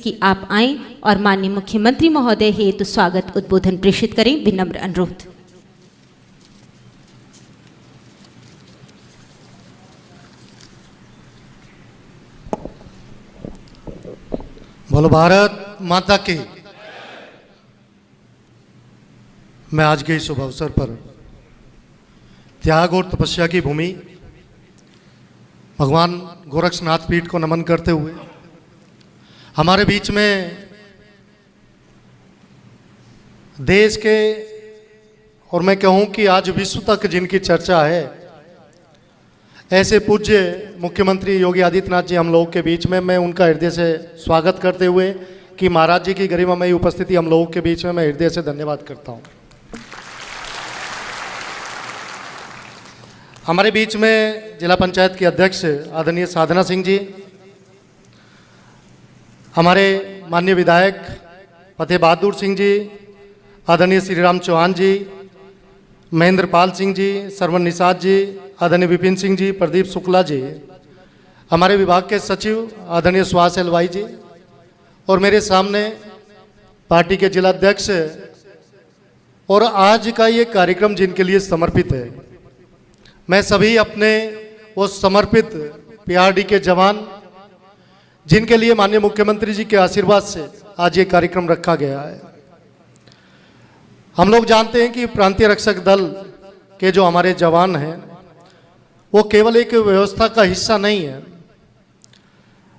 कि आप आएं और माननीय मुख्यमंत्री महोदय हेतु स्वागत उद्बोधन प्रेषित करें, विनम्र अनुरोध। बोलो भारत माता की। मैं आज के इस शुभ अवसर पर त्याग और तपस्या की भूमि भगवान गोरक्षनाथ पीठ को नमन करते हुए हमारे बीच में देश के और मैं कहूँ कि आज विश्व तक जिनकी चर्चा है, ऐसे पूज्य मुख्यमंत्री योगी आदित्यनाथ जी हम लोगों के बीच में, मैं उनका हृदय से स्वागत करते हुए कि महाराज जी की गरिमामयी उपस्थिति हम लोगों के बीच में मैं हृदय से धन्यवाद करता हूँ। हमारे बीच में जिला पंचायत के अध्यक्ष आदरणीय साधना सिंह जी, हमारे माननीय विधायक फतेह बहादुर सिंह जी, आदरणीय श्री राम चौहान जी, महेंद्र पाल सिंह जी, सरवन निषाद जी, आदरणीय विपिन सिंह जी, प्रदीप शुक्ला जी, हमारे विभाग के सचिव आदरणीय सुहास एलवाई जी, और मेरे सामने पार्टी के जिला अध्यक्ष और आज का ये कार्यक्रम जिनके लिए समर्पित है, मैं सभी अपने वो समर्पित पीआरडी के जवान जिनके लिए माननीय मुख्यमंत्री जी के आशीर्वाद से आज ये कार्यक्रम रखा गया है। हम लोग जानते हैं कि प्रांतीय रक्षक दल के जो हमारे जवान हैं वो केवल एक व्यवस्था का हिस्सा नहीं है,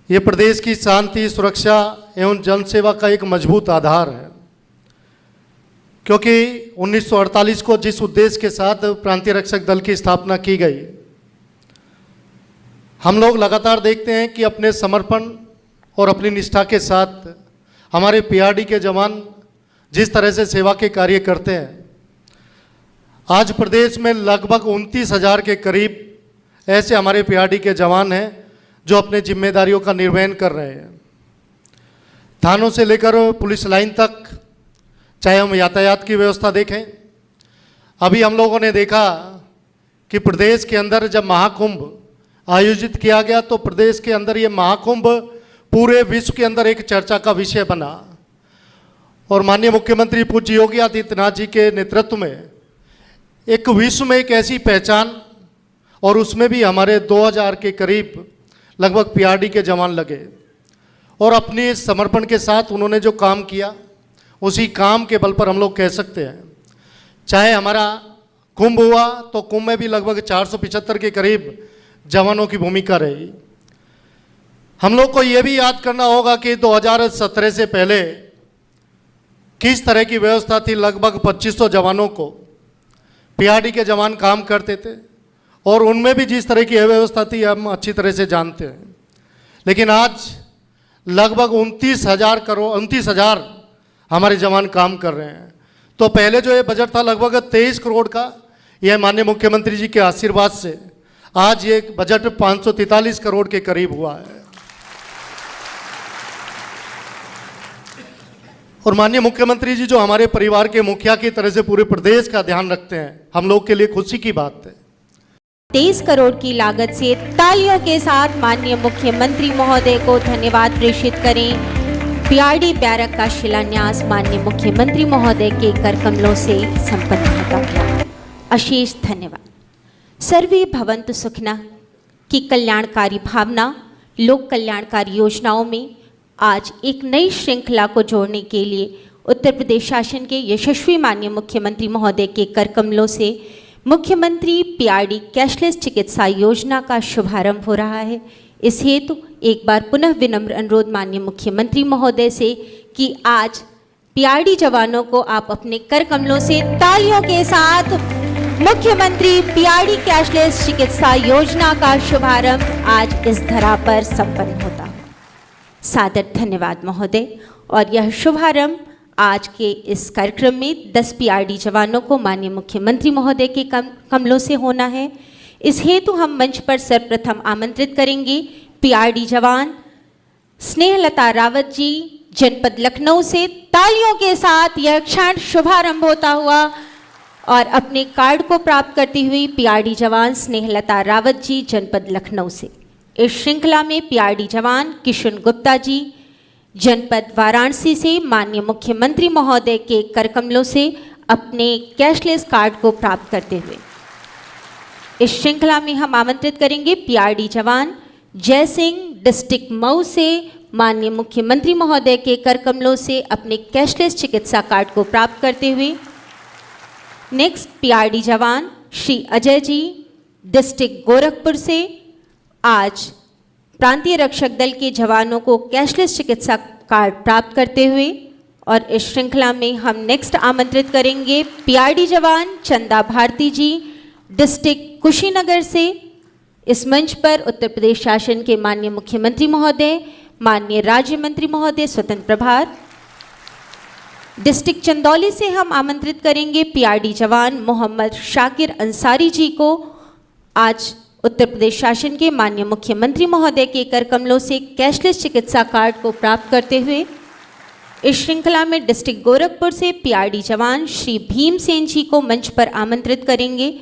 ये प्रदेश की शांति, सुरक्षा एवं जनसेवा का एक मजबूत आधार है। क्योंकि 1948 को जिस उद्देश्य के साथ प्रांतीय रक्षक दल की स्थापना की गई, हम लोग लगातार देखते हैं कि अपने समर्पण और अपनी निष्ठा के साथ हमारे पीआरडी के जवान जिस तरह से सेवा के कार्य करते हैं, आज प्रदेश में लगभग 29,000 के करीब ऐसे हमारे पीआरडी के जवान हैं जो अपने जिम्मेदारियों का निर्वहन कर रहे हैं। थानों से लेकर पुलिस लाइन तक, चाहे हम यातायात की व्यवस्था देखें, अभी हम लोगों ने देखा कि प्रदेश के अंदर जब महाकुंभ आयोजित किया गया तो प्रदेश के अंदर ये महाकुंभ पूरे विश्व के अंदर एक चर्चा का विषय बना और माननीय मुख्यमंत्री पूज्य योगी आदित्यनाथ जी के नेतृत्व में एक विश्व में एक ऐसी पहचान, और उसमें भी हमारे 2000 के करीब लगभग पीआरडी के जवान लगे और अपने समर्पण के साथ उन्होंने जो काम किया उसी काम के बल पर हम लोग कह सकते हैं, चाहे हमारा कुंभ हुआ तो कुंभ में भी लगभग 475 के करीब जवानों की भूमिका रही। हम लोग को ये भी याद करना होगा कि 2017 से पहले किस तरह की व्यवस्था थी। लगभग 2500 जवानों को पीआरडी के जवान काम करते थे और उनमें भी जिस तरह की व्यवस्था थी हम अच्छी तरह से जानते हैं। लेकिन आज लगभग 29,000 हमारे जवान काम कर रहे हैं। तो पहले जो ये बजट था लगभग 23 करोड़ का, यह माननीय मुख्यमंत्री जी के आशीर्वाद से आज ये बजट 543 करोड़ के करीब हुआ है। और माननीय मुख्यमंत्री जी जो हमारे परिवार के मुखिया की तरह से पूरे प्रदेश का ध्यान रखते हैं, हम लोग के लिए खुशी की बात है। 23 करोड़ की लागत से तालियों के साथ माननीय मुख्यमंत्री महोदय को धन्यवाद प्रेषित करें। पीआरडी बैरक का शिलान्यास माननीय मुख्यमंत्री महोदय के कर कमलों से संपन्न होता गया। अशेष धन्यवाद। सर्वे भवन्तु सुखिनः की कल्याणकारी भावना लोक कल्याणकारी योजनाओं में आज एक नई श्रृंखला को जोड़ने के लिए उत्तर प्रदेश शासन के यशस्वी माननीय मुख्यमंत्री महोदय के कर कमलों से मुख्यमंत्री पीआरडी कैशलेस चिकित्सा योजना का शुभारंभ हो रहा है। इस हेतु एक बार पुनः विनम्र अनुरोध माननीय मुख्यमंत्री महोदय से कि आज पीआरडी जवानों को आप अपने कर कमलों से तालियों के साथ मुख्यमंत्री पीआरडी कैशलेस चिकित्सा योजना का शुभारंभ आज इस धरा पर संपन्न होता है। सादर धन्यवाद महोदय। और यह शुभारंभ आज के इस कार्यक्रम में 10 पीआरडी जवानों को माननीय मुख्यमंत्री महोदय के कमलों से होना है। इस हेतु हम मंच पर सर्वप्रथम आमंत्रित करेंगे पीआरडी जवान स्नेहलता रावत जी, जनपद लखनऊ से। तालियों के साथ यह क्षण शुभारंभ होता हुआ और अपने कार्ड को प्राप्त करती हुई पीआरडी जवान स्नेहलता रावत जी, जनपद लखनऊ से। इस श्रृंखला में पीआरडी जवान किशन गुप्ता जी, जनपद वाराणसी से माननीय मुख्यमंत्री महोदय के करकमलों से अपने कैशलेस कार्ड को प्राप्त करते हुए इस श्रृंखला में हम आमंत्रित करेंगे पीआरडी जवान जय सिंह डिस्ट्रिक्ट मऊ से माननीय मुख्यमंत्री महोदय के करकमलों से अपने कैशलेस चिकित्सा कार्ड को प्राप्त करते हुए। नेक्स्ट पीआरडी जवान श्री अजय जी डिस्ट्रिक्ट गोरखपुर से आज प्रांतीय रक्षक दल के जवानों को कैशलेस चिकित्सा कार्ड प्राप्त करते हुए। और इस श्रृंखला में हम नेक्स्ट आमंत्रित करेंगे पीआरडी जवान चंदा भारती जी डिस्ट्रिक्ट कुशीनगर से। इस मंच पर उत्तर प्रदेश शासन के माननीय मुख्यमंत्री महोदय, माननीय राज्य मंत्री महोदय स्वतंत्र प्रभार। डिस्ट्रिक्ट चंदौली से हम आमंत्रित करेंगे पीआरडी जवान मोहम्मद शाकिर अंसारी जी को आज उत्तर प्रदेश शासन के माननीय मुख्यमंत्री महोदय के करकमलों से कैशलेस चिकित्सा कार्ड को प्राप्त करते हुए। इस श्रृंखला में डिस्ट्रिक्ट गोरखपुर से पीआरडी जवान श्री भीमसेन जी को मंच पर आमंत्रित करेंगे।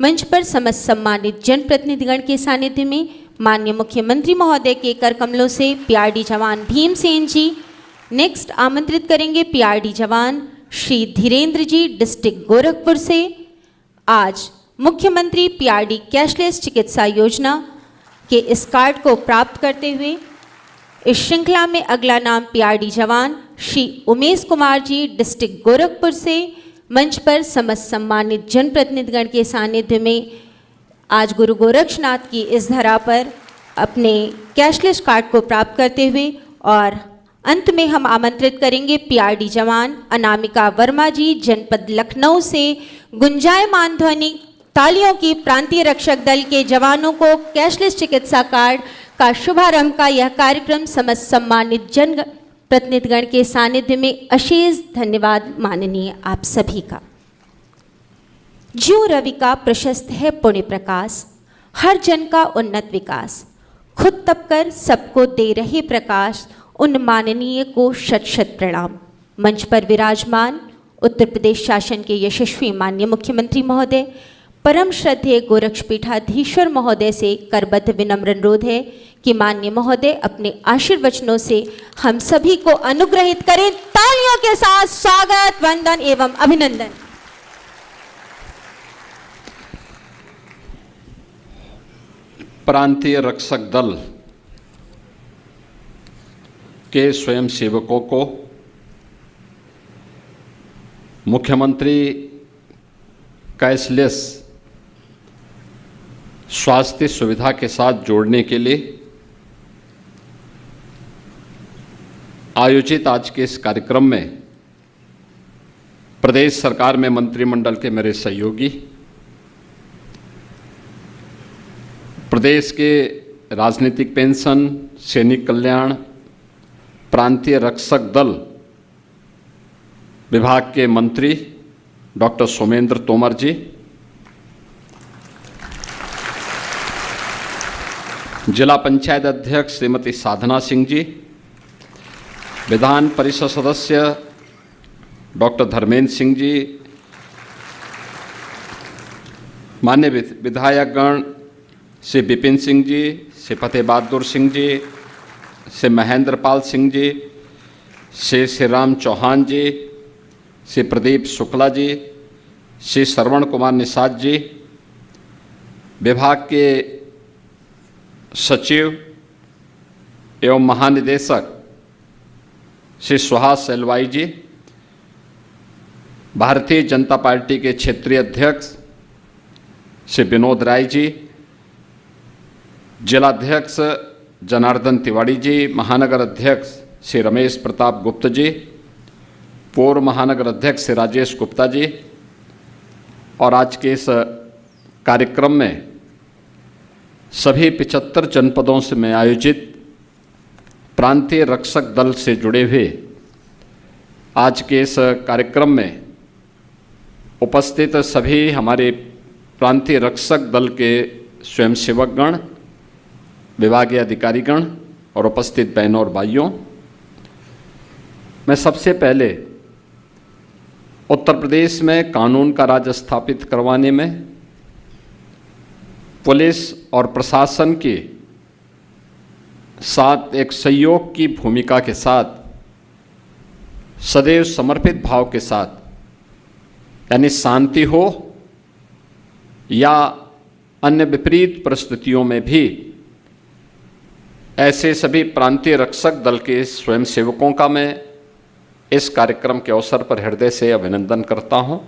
मंच पर समस्त सम्मानित जनप्रतिनिधिगण के सानिध्य में माननीय मुख्यमंत्री महोदय के करकमलों से पीआरडी जवान भीमसेन जी। नेक्स्ट आमंत्रित करेंगे पीआरडी जवान श्री धीरेन्द्र जी डिस्ट्रिक्ट गोरखपुर से आज मुख्यमंत्री पीआरडी कैशलेस चिकित्सा योजना के इस कार्ड को प्राप्त करते हुए। इस श्रृंखला में अगला नाम पीआरडी जवान श्री उमेश कुमार जी डिस्ट्रिक्ट गोरखपुर से मंच पर समस्त सम्मानित जनप्रतिनिधिगण के सानिध्य में आज गुरु गोरक्षनाथ की इस धरा पर अपने कैशलेस कार्ड को प्राप्त करते हुए। और अंत में हम आमंत्रित करेंगे पीआरडी जवान अनामिका वर्मा जी जनपद लखनऊ से गुंजायमान ध्वनि तालियों की प्रांतीय रक्षक दल के जवानों को कैशलेस चिकित्सा कार्ड का शुभारंभ का यह कार्यक्रम समस्त सम्मानित जन प्रतिनिधिगण के सानिध्य में अशेष धन्यवाद माननीय आप सभी का। ज्यों रवि का प्रशस्त है पुण्य प्रकाश, हर जन का उन्नत विकास, खुद तपकर सबको दे रहे प्रकाश, उन माननीय को शत शत प्रणाम। मंच पर विराजमान उत्तर प्रदेश शासन के यशस्वी माननीय मुख्यमंत्री महोदय, परम श्रद्धेय गोरक्षपीठाधीश्वर महोदय से करबद्ध विनम्र अनुरोध है कि माननीय महोदय अपने आशीर्वचनों से हम सभी को अनुग्रहित करें। तालियों के साथ स्वागत, वंदन एवं अभिनंदन। प्रांतीय रक्षक दल के स्वयंसेवकों को मुख्यमंत्री कैशलेस स्वास्थ्य सुविधा के साथ जोड़ने के लिए आयोजित आज के इस कार्यक्रम में प्रदेश सरकार में मंत्रिमंडल के मेरे सहयोगी, प्रदेश के राजनीतिक पेंशन, सैनिक कल्याण, प्रांतीय रक्षक दल विभाग के मंत्री डॉक्टर सोमेंद्र तोमर जी, जिला पंचायत अध्यक्ष श्रीमती साधना सिंह जी, विधान परिषद सदस्य डॉक्टर धर्मेंद्र सिंह जी, मान्य विधायकगण श्री विपिन सिंह जी, श्री फतेह बहादुर सिंह जी, श्री महेंद्र पाल सिंह जी, श्री श्री राम चौहान जी, श्री प्रदीप शुक्ला जी, श्री श्रवण कुमार निषाद जी, विभाग के सचिव एवं महानिदेशक श्री सुहास सेलवाई जी, भारतीय जनता पार्टी के क्षेत्रीय अध्यक्ष श्री विनोद राय जी, जिलाध्यक्ष जनार्दन तिवारी जी, महानगर अध्यक्ष श्री रमेश प्रताप गुप्त जी, पूर्व महानगर अध्यक्ष श्री राजेश गुप्ता जी, और आज के इस कार्यक्रम में सभी 75 जनपदों से में आयोजित प्रांतीय रक्षक दल से जुड़े हुए आज के इस कार्यक्रम में उपस्थित सभी हमारे प्रांतीय रक्षक दल के स्वयंसेवकगण, विभागीय अधिकारीगण और उपस्थित बहनों और भाइयों, मैं सबसे पहले उत्तर प्रदेश में कानून का राज स्थापित करवाने में पुलिस और प्रशासन के साथ एक सहयोग की भूमिका के साथ सदैव समर्पित भाव के साथ, यानी शांति हो या अन्य विपरीत परिस्थितियों में भी ऐसे सभी प्रांतीय रक्षक दल के स्वयंसेवकों का मैं इस कार्यक्रम के अवसर पर हृदय से अभिनंदन करता हूं।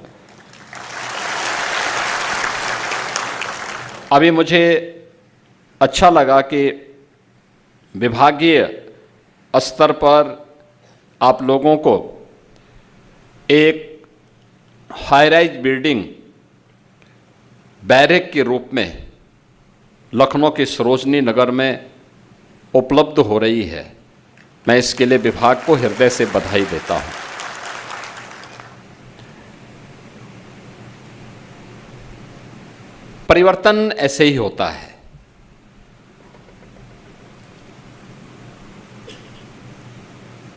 अभी मुझे अच्छा लगा कि विभागीय स्तर पर आप लोगों को एक हाई राइज बिल्डिंग बैरक के रूप में लखनऊ के सरोजनी नगर में उपलब्ध हो रही है। मैं इसके लिए विभाग को हृदय से बधाई देता हूं। परिवर्तन ऐसे ही होता है।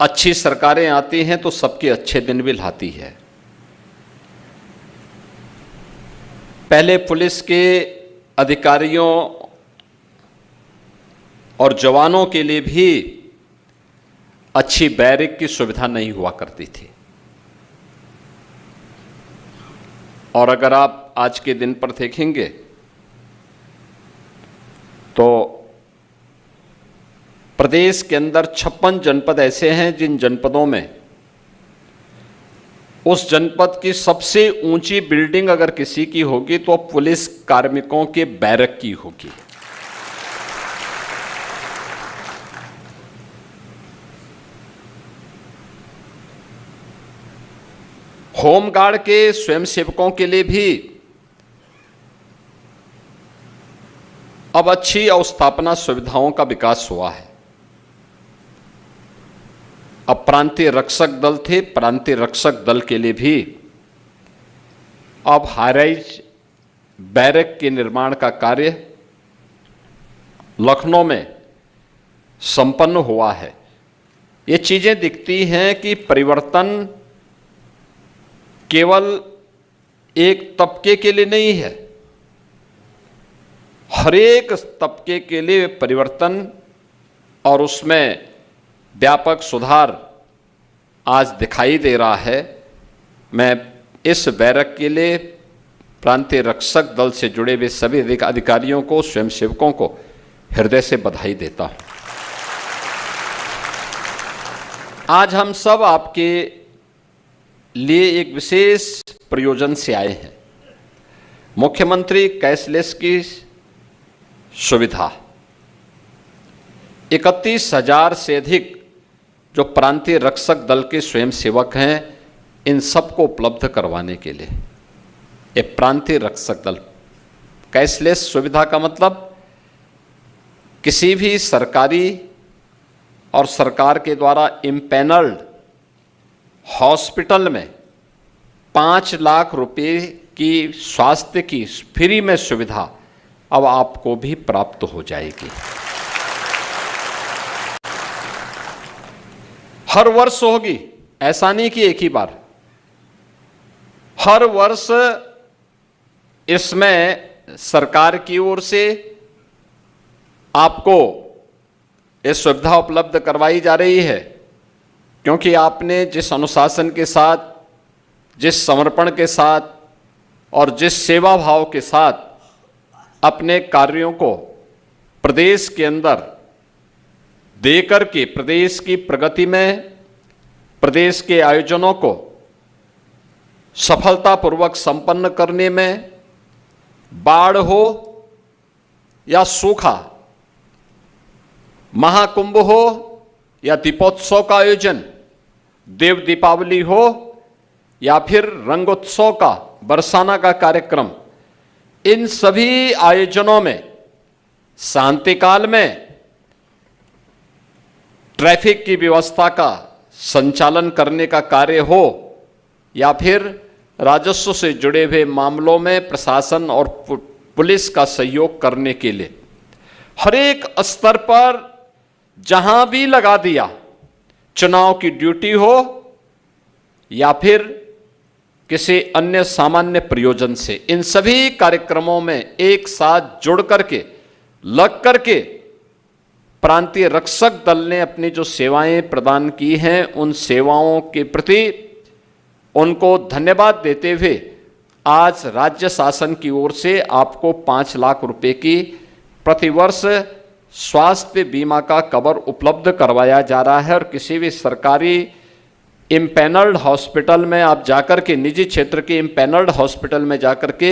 अच्छी सरकारें आती हैं तो सबके अच्छे दिन भी लाती है। पहले पुलिस के अधिकारियों और जवानों के लिए भी अच्छी बैरक की सुविधा नहीं हुआ करती थी, और अगर आप आज के दिन पर देखेंगे तो प्रदेश के अंदर 56 जनपद ऐसे हैं जिन जनपदों में उस जनपद की सबसे ऊंची बिल्डिंग अगर किसी की होगी तो पुलिस कार्मिकों के बैरक की होगी। होमगार्ड के स्वयंसेवकों के लिए भी अब अच्छी अवस्थापना सुविधाओं का विकास हुआ है। अब प्रांतीय रक्षक दल थे, प्रांतीय रक्षक दल के लिए भी अब हाईराइज बैरक के निर्माण का कार्य लखनऊ में संपन्न हुआ है। ये चीजें दिखती हैं कि परिवर्तन केवल एक तबके के लिए नहीं है, हर एक तबके के लिए परिवर्तन और उसमें व्यापक सुधार आज दिखाई दे रहा है। मैं इस बैरक के लिए प्रांतीय रक्षक दल से जुड़े हुए सभी अधिकारियों को, स्वयंसेवकों को हृदय से बधाई देता हूं। आज हम सब आपके लिए एक विशेष प्रयोजन से आए हैं। मुख्यमंत्री कैशलेस की सुविधा 31,000 से अधिक जो प्रांतीय रक्षक दल के स्वयंसेवक हैं, इन सबको उपलब्ध करवाने के लिए ये प्रांतीय रक्षक दल कैशलेस सुविधा का मतलब किसी भी सरकारी और सरकार के द्वारा इम्पैनल्ड हॉस्पिटल में 5 लाख रुपए की स्वास्थ्य की फ्री में सुविधा अब आपको भी प्राप्त हो जाएगी। हर वर्ष होगी, ऐसा नहीं कि एक ही बार, हर वर्ष इसमें सरकार की ओर से आपको ये सुविधा उपलब्ध करवाई जा रही है, क्योंकि आपने जिस अनुशासन के साथ, जिस समर्पण के साथ और जिस सेवा भाव के साथ अपने कार्यों को प्रदेश के अंदर देकर के प्रदेश की प्रगति में, प्रदेश के आयोजनों को सफलतापूर्वक संपन्न करने में, बाढ़ हो या सूखा, महाकुंभ हो या दीपोत्सव का आयोजन, देव दीपावली हो या फिर रंगोत्सव का, बरसाना का कार्यक्रम, इन सभी आयोजनों में शांति काल में ट्रैफिक की व्यवस्था का संचालन करने का कार्य हो या फिर राजस्व से जुड़े हुए मामलों में प्रशासन और पुलिस का सहयोग करने के लिए हर एक स्तर पर जहां भी लगा दिया, चुनाव की ड्यूटी हो या फिर किसी अन्य सामान्य प्रयोजन से, इन सभी कार्यक्रमों में एक साथ जुड़ करके, लग करके प्रांतीय रक्षक दल ने अपनी जो सेवाएं प्रदान की हैं, उन सेवाओं के प्रति उनको धन्यवाद देते हुए आज राज्य शासन की ओर से आपको 5 लाख रुपए की प्रतिवर्ष स्वास्थ्य बीमा का कवर उपलब्ध करवाया जा रहा है। और किसी भी सरकारी इम्पैनल्ड हॉस्पिटल में आप जाकर के, निजी क्षेत्र के इम्पैनल्ड हॉस्पिटल में जाकर के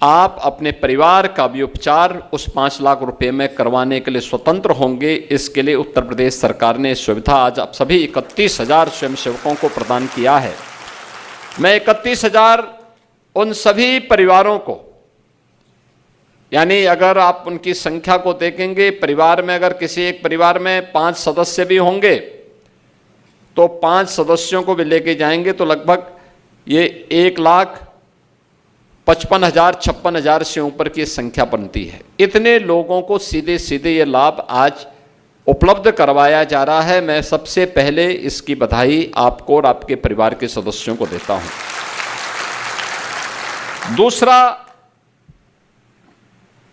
आप अपने परिवार का भी उपचार उस 5 लाख रुपए में करवाने के लिए स्वतंत्र होंगे। इसके लिए उत्तर प्रदेश सरकार ने सुविधा आज आप सभी 31,000 स्वयंसेवकों को प्रदान किया है। मैं 31,000 उन सभी परिवारों को, यानी अगर आप उनकी संख्या को देखेंगे, परिवार में अगर किसी एक परिवार में 5 सदस्य भी होंगे तो 5 सदस्यों को भी लेके जाएंगे तो लगभग ये 1,55,000 56,000 से ऊपर की संख्या बनती है। इतने लोगों को सीधे सीधे ये लाभ आज उपलब्ध करवाया जा रहा है। मैं सबसे पहले इसकी बधाई आपको और आपके परिवार के सदस्यों को देता हूं। दूसरा,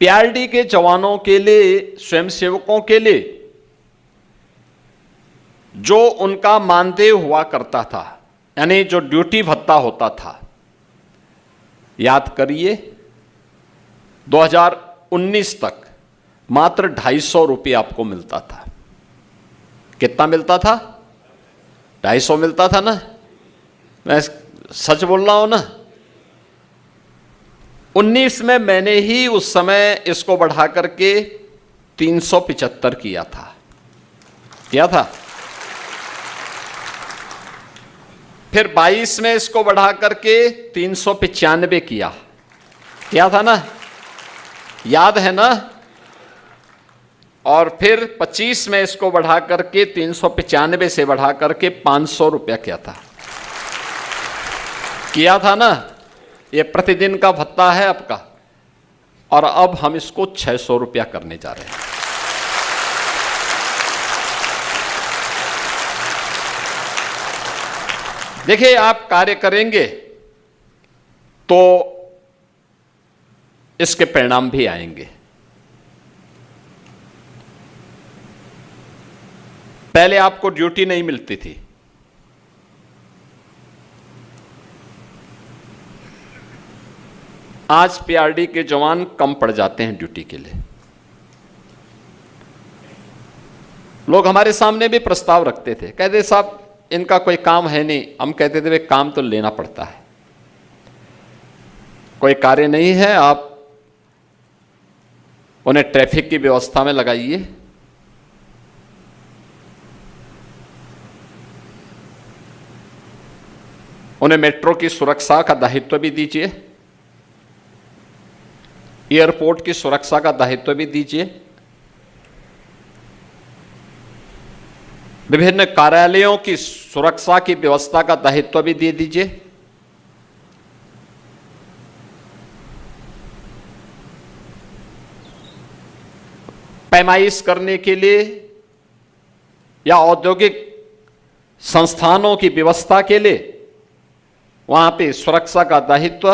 पीआरडी के जवानों के लिए, स्वयंसेवकों के लिए जो उनका मानदेय हुआ करता था, यानी जो ड्यूटी भत्ता होता था, याद करिए 2019 तक मात्र 250 रुपये आपको मिलता था। कितना मिलता था? 250 मिलता था ना? मैं सच बोल रहा हूं ना? 19 में मैंने ही उस समय इसको बढ़ा करके 375 किया था। फिर 22 में इसको बढ़ा करके 395 किया था ना? याद है ना? और फिर 25 में इसको बढ़ा करके 395 से बढ़ा करके 500 रुपया किया था ना? ये प्रतिदिन का भत्ता है आपका, और अब हम इसको 600 रुपया करने जा रहे हैं। देखिए, आप कार्य करेंगे तो इसके परिणाम भी आएंगे। पहले आपको ड्यूटी नहीं मिलती थी, आज पीआरडी के जवान कम पड़ जाते हैं ड्यूटी के लिए। लोग हमारे सामने भी प्रस्ताव रखते थे, कहते साहब इनका कोई काम है नहीं। हम कहते थे काम तो लेना पड़ता है, कोई कार्य नहीं है, आप उन्हें ट्रैफिक की व्यवस्था में लगाइए, उन्हें मेट्रो की सुरक्षा का दायित्व भी दीजिए, एयरपोर्ट की सुरक्षा का दायित्व भी दीजिए, विभिन्न कार्यालयों की सुरक्षा की व्यवस्था का दायित्व भी दे दीजिए। पैमाइश करने के लिए या औद्योगिक संस्थानों की व्यवस्था के लिए वहां पे सुरक्षा का दायित्व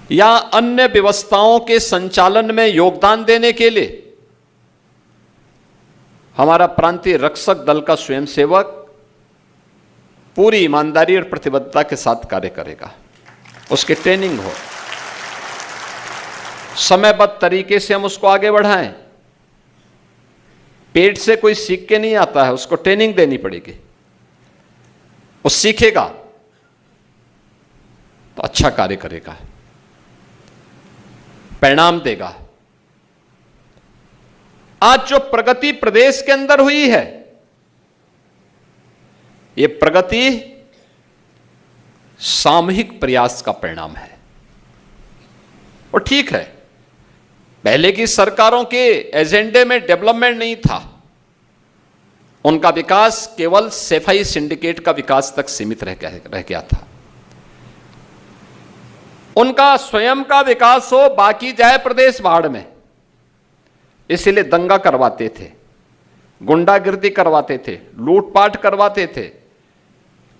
या अन्य व्यवस्थाओं के संचालन में योगदान देने के लिए हमारा प्रांतीय रक्षक दल का स्वयंसेवक पूरी ईमानदारी और प्रतिबद्धता के साथ कार्य करेगा। उसकी ट्रेनिंग हो, समयबद्ध तरीके से हम उसको आगे बढ़ाएं। पेट से कोई सीख के नहीं आता है, उसको ट्रेनिंग देनी पड़ेगी। वो सीखेगा तो अच्छा कार्य करेगा, परिणाम देगा। आज जो प्रगति प्रदेश के अंदर हुई है, यह प्रगति सामूहिक प्रयास का परिणाम है। और ठीक है, पहले की सरकारों के एजेंडे में डेवलपमेंट नहीं था, उनका विकास केवल सफाई सिंडिकेट का विकास तक सीमित रह गया था। उनका स्वयं का विकास हो, बाकी जाए प्रदेश भाड़ में, इसलिए दंगा करवाते थे, गुंडागिर्दी करवाते थे, लूटपाट करवाते थे,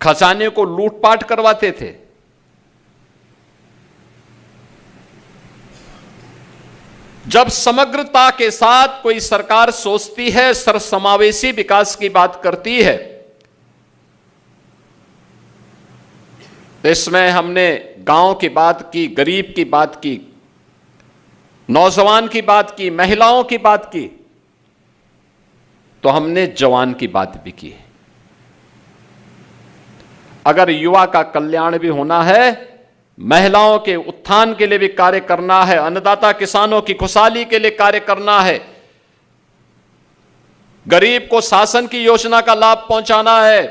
खजाने को लूटपाट करवाते थे। जब समग्रता के साथ कोई सरकार सोचती है, सर्वसमावेशी विकास की बात करती है, तो इसमें हमने गांव की बात की, गरीब की बात की, नौजवान की बात की, महिलाओं की बात की, तो हमने जवान की बात भी की। अगर युवा का कल्याण भी होना है, महिलाओं के उत्थान के लिए भी कार्य करना है, अन्नदाता किसानों की खुशहाली के लिए कार्य करना है, गरीब को शासन की योजना का लाभ पहुंचाना है,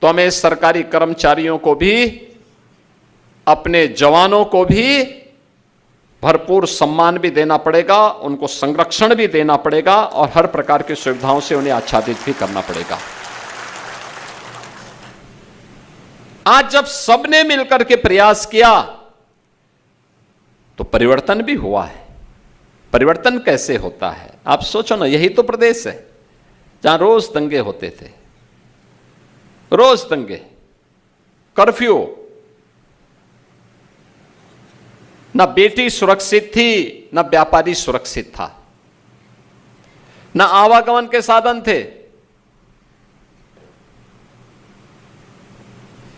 तो हमें सरकारी कर्मचारियों को भी, अपने जवानों को भी भरपूर सम्मान भी देना पड़ेगा, उनको संरक्षण भी देना पड़ेगा और हर प्रकार की सुविधाओं से उन्हें आच्छादित भी करना पड़ेगा। आज जब सबने मिलकर के प्रयास किया तो परिवर्तन भी हुआ है। परिवर्तन कैसे होता है आप सोचो ना, यही तो प्रदेश है जहां रोज दंगे होते थे, रोज दंगे, कर्फ्यू, ना बेटी सुरक्षित थी, ना व्यापारी सुरक्षित था, ना आवागमन के साधन थे,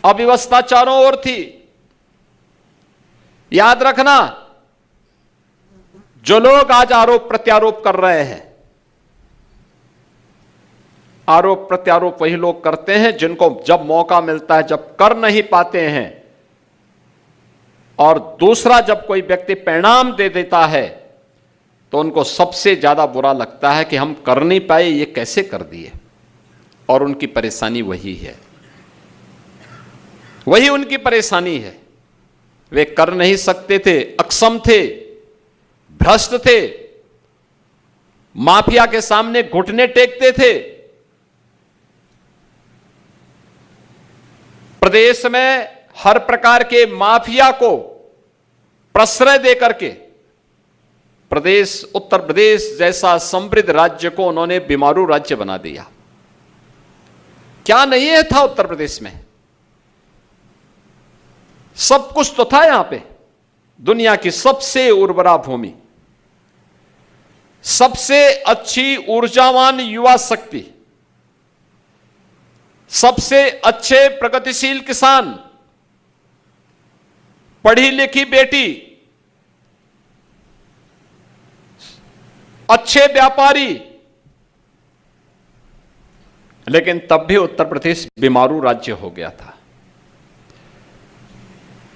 अव्यवस्था चारों ओर थी। याद रखना, जो लोग आज आरोप प्रत्यारोप कर रहे हैं, आरोप प्रत्यारोप वही लोग करते हैं जिनको जब मौका मिलता है, जब कर नहीं पाते हैं, और दूसरा जब कोई व्यक्ति परिणाम दे देता है तो उनको सबसे ज्यादा बुरा लगता है कि हम कर नहीं पाए, ये कैसे कर दिए। और उनकी परेशानी वही है, वही उनकी परेशानी है। वे कर नहीं सकते थे, अक्षम थे, भ्रष्ट थे, माफिया के सामने घुटने टेकते थे। प्रदेश में हर प्रकार के माफिया को प्रश्रय देकर के प्रदेश, उत्तर प्रदेश जैसा समृद्ध राज्य को उन्होंने बीमारू राज्य बना दिया। क्या नहीं है था उत्तर प्रदेश में? सब कुछ तो था यहां पे। दुनिया की सबसे उर्वरा भूमि, सबसे अच्छी ऊर्जावान युवा शक्ति, सबसे अच्छे प्रगतिशील किसान, पढ़ी लिखी बेटी, अच्छे व्यापारी, लेकिन तब भी उत्तर प्रदेश बीमारू राज्य हो गया था।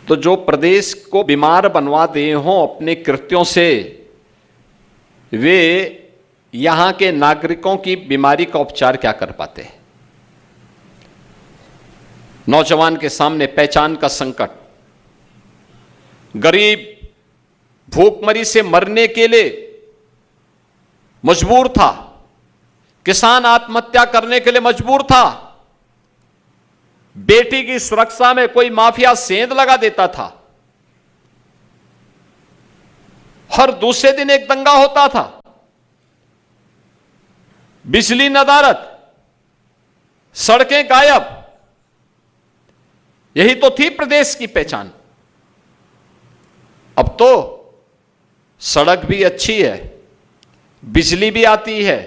तो जो प्रदेश को बीमार बनवा दिए हों अपने कृत्यों से, वे यहां के नागरिकों की बीमारी का उपचार क्या कर पाते हैं? नौजवान के सामने पहचान का संकट, गरीब भूखमरी से मरने के लिए मजबूर था, किसान आत्महत्या करने के लिए मजबूर था, बेटी की सुरक्षा में कोई माफिया सेंध लगा देता था, हर दूसरे दिन एक दंगा होता था, बिजली नदारद, सड़कें गायब। यही तो थी प्रदेश की पहचान। अब तो सड़क भी अच्छी है, बिजली भी आती है,